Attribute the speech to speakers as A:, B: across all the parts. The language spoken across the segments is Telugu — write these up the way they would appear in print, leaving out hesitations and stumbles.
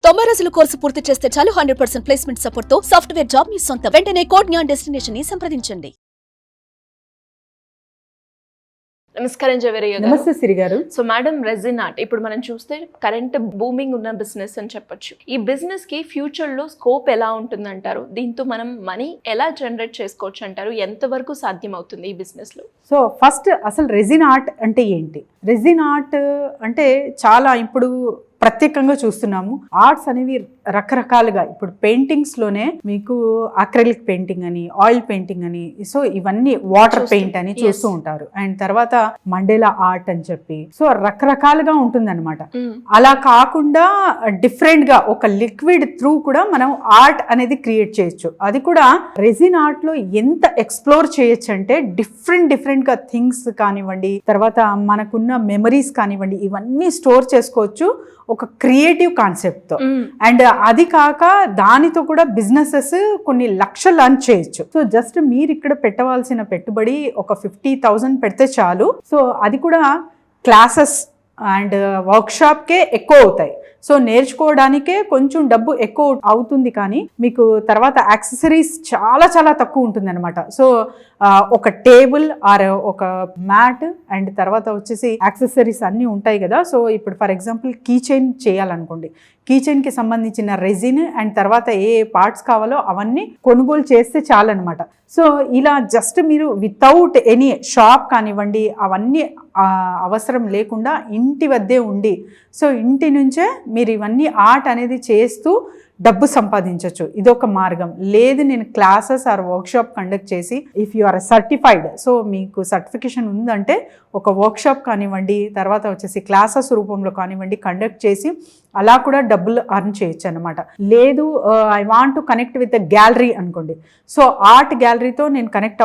A: 90 రోజుల కోర్సు పూర్తి చేస్తే చాలు 100% ప్లేస్మెంట్ సపోర్ట్ తో సాఫ్ట్వేర్ జాబ్ మీ సొంతం. వెంటనే కోడ్ జ్ఞాన్ డెస్టినేషన్ ని సంప్రదించండి.
B: నమస్కారం జవేరియా గారు.
C: నమస్తే సిరి గారు.
B: సో మేడం, రెజిన్ ఆర్ట్ ఇప్పుడు మనం చూస్తే కరెంట్ బూమింగ్ ఉన్న బిజినెస్ అని చెప్పొచ్చు. ఈ బిజినెస్ కి ఫ్యూచర్ లో స్కోప్ ఎలా ఉంటుంది అంటారు? దీంతో మనం మనీ ఎలా జనరేట్ చేసుకోవచ్చు అంటారు? ఎంత వరకు సాధ్యం అవుతుంది ఈ బిజినెస్ లో?
C: సో ఫస్ట్ అసలు రెజిన్ ఆర్ట్ అంటే ఏంటి? రెజిన్ ఆర్ట్ అంటే చాలా ఇప్పుడు ప్రత్యేకంగా చూస్తున్నాము. ఆర్ట్స్ అనేవి రకరకాలుగా, ఇప్పుడు పెయింటింగ్స్ లోనే మీకు అక్రిలిక్ పెయింటింగ్ అని, ఆయిల్ పెయింటింగ్ అని, సో ఇవన్నీ వాటర్ పెయింట్ అని చూస్తూ ఉంటారు. అండ్ తర్వాత మండేలా ఆర్ట్ అని చెప్పి, సో రకరకాలుగా ఉంటుంది అనమాట. అలా కాకుండా డిఫరెంట్ గా ఒక లిక్విడ్ త్రూ కూడా మనం ఆర్ట్ అనేది క్రియేట్ చేయొచ్చు. అది కూడా రెజిన్ ఆర్ట్ లో ఎంత ఎక్స్ప్లోర్ చేయొచ్చు అంటే డిఫరెంట్ గా థింగ్స్ కానివ్వండి, తర్వాత మనకున్న మెమరీస్ కానివ్వండి, ఇవన్నీ స్టోర్ చేసుకోవచ్చు ఒక క్రియేటివ్ కాన్సెప్ట్ తో. అండ్ అది కాక దానితో కూడా బిజినెసెస్ కొన్ని లక్షలు లాంచ్ చేయొచ్చు. సో జస్ట్ మీరు ఇక్కడ పెట్టవలసిన పెట్టుబడి ఒక 50,000 పెడితే చాలు. సో అది కూడా క్లాసెస్ అండ్ వర్క్షాప్కే ఎక్కువ అవుతాయి. సో నేర్చుకోవడానికే కొంచెం డబ్బు ఎక్కువ అవుతుంది, కానీ మీకు తర్వాత యాక్సెసరీస్ చాలా చాలా తక్కువ ఉంటుంది అనమాట. సో ఒక టేబుల్ ఆర్ ఒక మ్యాట్ అండ్ తర్వాత వచ్చేసి యాక్సెసరీస్ అన్నీ ఉంటాయి కదా. సో ఇప్పుడు ఫర్ ఎగ్జాంపుల్ కీ చైన్ చేయాలనుకోండి, కీ చైన్కి సంబంధించిన రెజిన్ అండ్ తర్వాత ఏ పార్ట్స్ కావాలో అవన్నీ కొనుగోలు చేస్తే చాలన్నమాట. సో ఇలా జస్ట్ మీరు వితౌట్ ఎనీ షాప్ కానివ్వండి అవన్నీ అవసరం లేకుండా ఇంటి వద్దే ఉండి, సో ఇంటి నుంచే మీరు ఇవన్నీ ఆర్ట్ అనేది చేస్తూ డబ్బు సంపాదించవచ్చు. ఇదొక మార్గం. లేదు నేను క్లాసెస్ ఆర్ వర్క్షాప్ కండక్ట్ చేసి, if you are certified, so మీకు సర్టిఫికేషన్ ఉందంటే ఒక వర్క్షాప్ కానివ్వండి, తర్వాత వచ్చేసి క్లాసెస్ రూపంలో కానివ్వండి కండక్ట్ చేసి అలా కూడా డబ్బులు అర్న్ చేయొచ్చు అనమాట. లేదు I want to connect with the gallery అనుకోండి, సో ఆర్ట్ గ్యాలరీతో నేను కనెక్ట్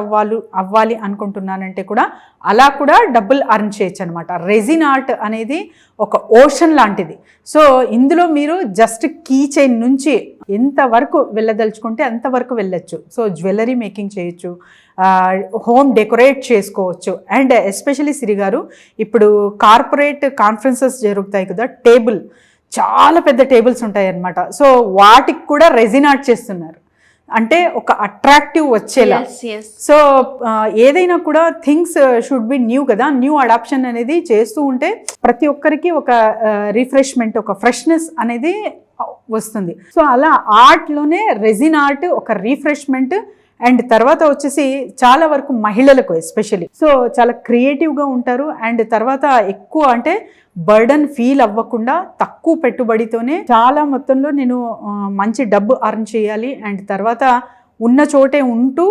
C: అవ్వాలి అనుకుంటున్నానంటే కూడా అలా కూడా డబ్బులు అర్న్ చేయొచ్చు అనమాట. రెజిన్ ఆర్ట్ అనేది ఒక ఓషన్ లాంటిది. సో ఇందులో మీరు జస్ట్ కీ చైన్ నుంచి ఎంతవరకు వెళ్ళదలుచుకుంటే అంతవరకు వెళ్ళొచ్చు. సో జ్యువెలరీ మేకింగ్ చేయొచ్చు, హోమ్ డెకరేట్ చేసుకోవచ్చు. అండ్ ఎస్పెషలీ సిరి గారు, ఇప్పుడు కార్పొరేట్ కాన్ఫరెన్సెస్ జరుగుతాయి కదా, టేబుల్ చాలా పెద్ద టేబుల్స్ ఉంటాయి అన్నమాట. సో వాటికి కూడా రెజిన్ ఆర్ట్ చేస్తున్నారు, అంటే ఒక అట్రాక్టివ్ వచ్చేలా. సో ఏదైనా కూడా థింగ్స్ షుడ్ బి న్యూ కదా, న్యూ అడాప్షన్ అనేది చేస్తూ ఉంటే ప్రతి ఒక్కరికి ఒక రిఫ్రెష్మెంట్, ఒక ఫ్రెష్నెస్ అనేది వస్తుంది. సో అలా ఆర్ట్లోనే రెజిన్ ఆర్ట్ ఒక రిఫ్రెష్మెంట్. అండ్ తర్వాత వచ్చేసి చాలా వరకు మహిళలకు ఎస్పెషలీ సో చాలా క్రియేటివ్గా ఉంటారు. అండ్ తర్వాత ఎక్కువ అంటే బర్డన్ ఫీల్ అవ్వకుండా తక్కువ పెట్టుబడితోనే చాలా మొత్తంలో నేను మంచి డబ్బు అర్న్ చేయాలి, అండ్ తర్వాత ఉన్న చోటే ఉంటూ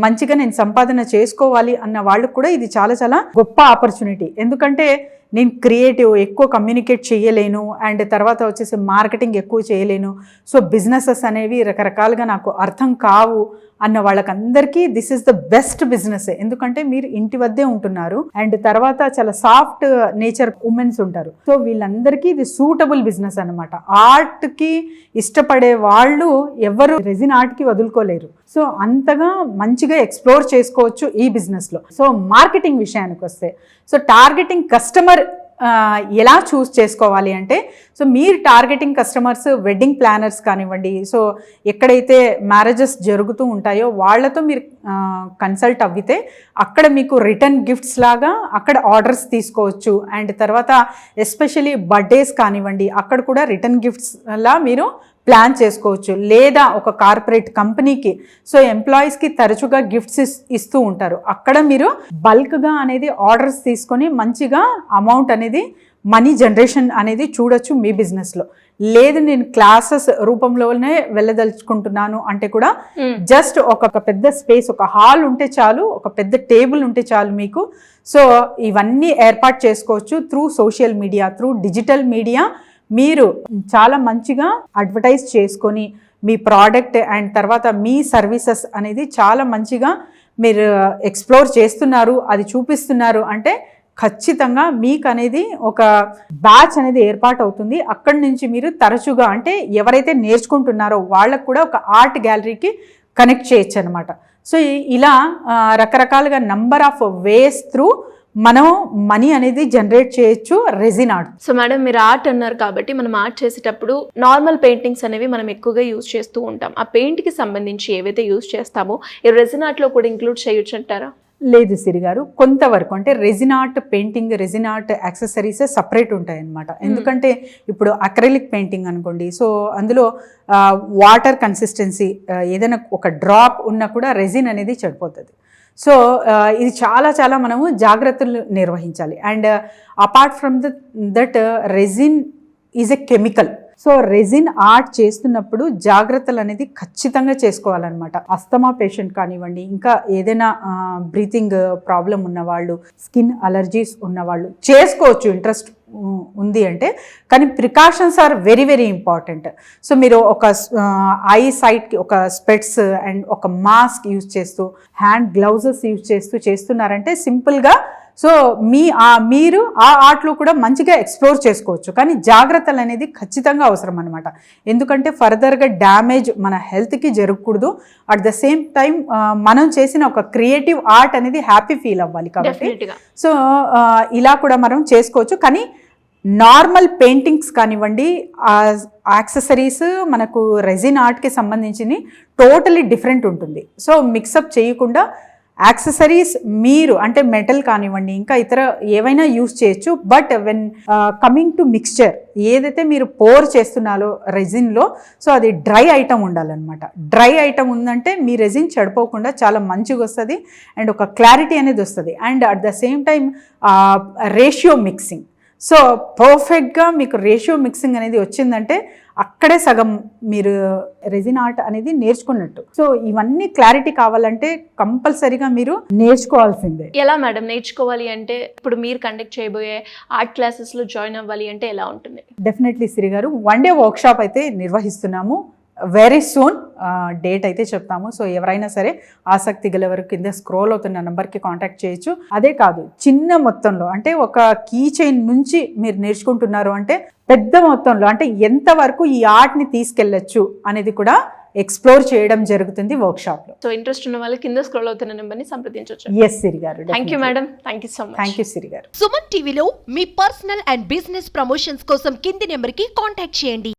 C: మంచిగా నేను సంపాదన చేసుకోవాలి అన్న వాళ్ళకు కూడా ఇది చాలా చాలా గొప్ప ఆపర్చునిటీ. ఎందుకంటే నేను క్రియేటివ్ ఎక్కువ కమ్యూనికేట్ చేయలేను, అండ్ తర్వాత వచ్చేసి మార్కెటింగ్ ఎక్కువ చేయలేను, సో బిజినెసెస్ అనేవి రకరకాలుగా నాకు అర్థం కావు అన్న వాళ్ళకందరికీ this is the best business. ఎందుకంటే మీరు ఇంటి వద్దే ఉంటున్నారు, అండ్ తర్వాత చాలా సాఫ్ట్ నేచర్ ఉమెన్స్ ఉంటారు. సో వీళ్ళందరికీ ఇది సూటబుల్ బిజినెస్ అనమాట. ఆర్ట్కి ఇష్టపడే వాళ్ళు ఎవరు రెజిన్ ఆర్ట్కి వదులుకోలేరు. సో అంతగా మంచిగా ఎక్స్ప్లోర్ చేసుకోవచ్చు ఈ బిజినెస్లో. సో మార్కెటింగ్ విషయానికి వస్తే, సో టార్గెటింగ్ కస్టమర్ ఎలా చూస్ చేసుకోవాలి అంటే, సో మీరు టార్గెటింగ్ కస్టమర్స్ వెడ్డింగ్ ప్లానర్స్ కానివ్వండి, సో ఎక్కడైతే మ్యారేజెస్ జరుగుతూ ఉంటాయో వాళ్ళతో మీరు కన్సల్ట్ అవ్వితే అక్కడ మీకు రిటర్న్ గిఫ్ట్స్ లాగా అక్కడ ఆర్డర్స్ తీసుకోవచ్చు. అండ్ తర్వాత ఎస్పెషలీ బర్త్డేస్ కానివ్వండి అక్కడ కూడా రిటర్న్ గిఫ్ట్స్ లా మీరు ప్లాన్ చేసుకోవచ్చు. లేదా ఒక కార్పొరేట్ కంపెనీకి సో ఎంప్లాయీస్కి తరచుగా గిఫ్ట్స్ ఇస్తూ ఉంటారు, అక్కడ మీరు బల్క్గా అనేది ఆర్డర్స్ తీసుకొని మంచిగా అమౌంట్ అనేది మనీ జనరేషన్ అనేది చూడొచ్చు మీ బిజినెస్లో. లేదు నేను క్లాసెస్ రూపంలోనే వెళ్ళదలుచుకుంటున్నాను అంటే కూడా జస్ట్ ఒక పెద్ద స్పేస్, ఒక హాల్ ఉంటే చాలు, ఒక పెద్ద టేబుల్ ఉంటే చాలు మీకు. సో ఇవన్నీ ఏర్పాటు చేసుకోవచ్చు through social media, through digital media. మీరు చాలా మంచిగా అడ్వర్టైజ్ చేసుకొని మీ ప్రోడక్ట్ అండ్ తర్వాత మీ సర్వీసెస్ అనేది చాలా మంచిగా మీరు ఎక్స్ప్లోర్ చేస్తున్నారు, అది చూపిస్తున్నారు అంటే ఖచ్చితంగా మీకు అనేది ఒక బ్యాచ్ అనేది ఏర్పాటు అవుతుంది. అక్కడి నుంచి మీరు తరచుగా అంటే ఎవరైతే నేర్చుకుంటున్నారో వాళ్ళకు కూడా ఒక ఆర్ట్ గ్యాలరీకి కనెక్ట్ చేయొచ్చు అనమాట. సో ఇలా రకరకాలుగా నంబర్ ఆఫ్ వేస్ త్రూ మనం మనీ అనేది జనరేట్ చేయొచ్చు రెజిన్ ఆర్ట్.
B: సో మేడం మీరు ఆర్ట్ అన్నారు కాబట్టి మనం ఆర్ట్ చేసేటప్పుడు నార్మల్ పెయింటింగ్స్ అనేవి మనం ఎక్కువగా యూజ్ చేస్తూ ఉంటాం. ఆ పెయింట్ కి సంబంధించి ఏవైతే యూజ్ చేస్తామో ఈ రెజిన్ ఆర్ట్ లో కూడా ఇంక్లూడ్ చేయొచ్చు అంటారా?
C: లేదు సిరి గారు, కొంతవరకు అంటే resin art painting, resin art యాక్సెసరీసే సపరేట్ ఉంటాయి అన్నమాట. ఎందుకంటే ఇప్పుడు అక్రెలిక్ పెయింటింగ్ అనుకోండి, సో అందులో వాటర్ కన్సిస్టెన్సీ ఏదైనా ఒక డ్రాప్ ఉన్నా కూడా రెజిన్ అనేది చెడిపోతుంది. సో ఇది చాలా చాలా మనము జాగ్రత్తలు నిర్వహించాలి. And apart from that resin is a chemical. So resin art చేస్తున్నప్పుడు జాగ్రత్తలు అనేది ఖచ్చితంగా చేసుకోవాలన్నమాట. అస్తమా పేషెంట్ కానివ్వండి, ఇంకా ఏదైనా బ్రీతింగ్ ప్రాబ్లం ఉన్నవాళ్ళు, స్కిన్ అలర్జీస్ ఉన్నవాళ్ళు చేసుకోవచ్చు ఇంట్రెస్ట్ ఉంది అంటే, కానీ precautions are very very important. So మీరు ఒక ఐ సైట్కి ఒక స్పెట్స్ అండ్ ఒక మాస్క్ యూజ్ చేస్తూ, హ్యాండ్ గ్లౌజెస్ యూజ్ చేస్తున్నారంటే సింపుల్గా సో మీరు ఆ ఆర్ట్లో కూడా మంచిగా ఎక్స్ప్లోర్ చేసుకోవచ్చు. కానీ జాగ్రత్తలు అనేది ఖచ్చితంగా అవసరం అనమాట. ఎందుకంటే ఫర్దర్గా డ్యామేజ్ మన హెల్త్కి జరగకూడదు. అట్ ద సేమ్ టైం మనం చేసిన ఒక క్రియేటివ్ ఆర్ట్ అనేది హ్యాపీ ఫీల్ అవ్వాలి కాబట్టి సో ఇలా కూడా మనం చేసుకోవచ్చు. కానీ నార్మల్ పెయింటింగ్స్ కానివ్వండి, యాక్సెసరీస్ మనకు రెజిన్ ఆర్ట్కి సంబంధించి టోటలీ డిఫరెంట్ ఉంటుంది. సో మిక్సప్ చేయకుండా యాక్సెసరీస్ మీరు అంటే మెటల్ కానివ్వండి, ఇంకా ఇతర ఏవైనా యూజ్ చేయొచ్చు. But when coming to mixture, ఏదైతే మీరు పోర్ చేస్తున్నారో రెజిన్లో, సో అది డ్రై ఐటమ్ ఉండాలన్నమాట. డ్రై ఐటమ్ ఉందంటే మీ రెజిన్ చెడిపోకుండా చాలా మంచిగా వస్తుంది అండ్ ఒక క్లారిటీ అనేది వస్తుంది. And at the same time ratio mixing, so పర్ఫెక్ట్గా మీకు రేషియో మిక్సింగ్ అనేది వచ్చిందంటే అక్కడే సగం మీరు రెజిన్ ఆర్ట్ అనేది నేర్చుకున్నట్టు. సో ఇవన్నీ క్లారిటీ కావాలంటే కంపల్సరీగా మీరు నేర్చుకోవాల్సిందే.
B: ఎలా మేడం నేర్చుకోవాలి అంటే, ఇప్పుడు మీరు కండక్ట్ చేయబోయే ఆర్ట్ క్లాసెస్లో జాయిన్ అవ్వాలి అంటే ఎలా ఉంటుంది?
C: డెఫినెట్లీ సిరి గారు, 1 డే వర్క్షాప్ అయితే నిర్వహిస్తున్నాము. వెరీ సూన్ డేట్ అయితే చెప్తాము. సో ఎవరైనా సరే ఆసక్తి గలవారు కింద స్క్రోల్ అవుతున్న నెంబర్కి కాంటాక్ట్ చేయొచ్చు. అదే కాదు, చిన్న మొత్తంలో అంటే ఒక కీ చైన్ నుంచి మీరు నేర్చుకుంటున్నారు అంటే పెద్ద మొత్తంలో అంటే ఎంతవరకు ఈ ఆర్ట్ని తీసుకెళ్ళచ్చు అనేది కూడా ఎక్స్ప్లోర్ చేయడం జరుగుతుంది వర్క్షాప్లో.
B: సో ఇంట్రెస్ట్ ఉన్న వాళ్ళు కింద స్క్రోల్ అవుతున్న నెంబర్ని సంప్రదించవచ్చు.
C: ఎస్ సిరి గారు.
B: Thank you madam. Thank you so much.
C: Thank you Siri గారు.
D: సుమన్ టీవీలో మీ పర్సనల్ అండ్ బిజినెస్ ప్రమోషన్స్ కోసం కింది నెంబర్కి కాంటాక్ట్ చేయండి.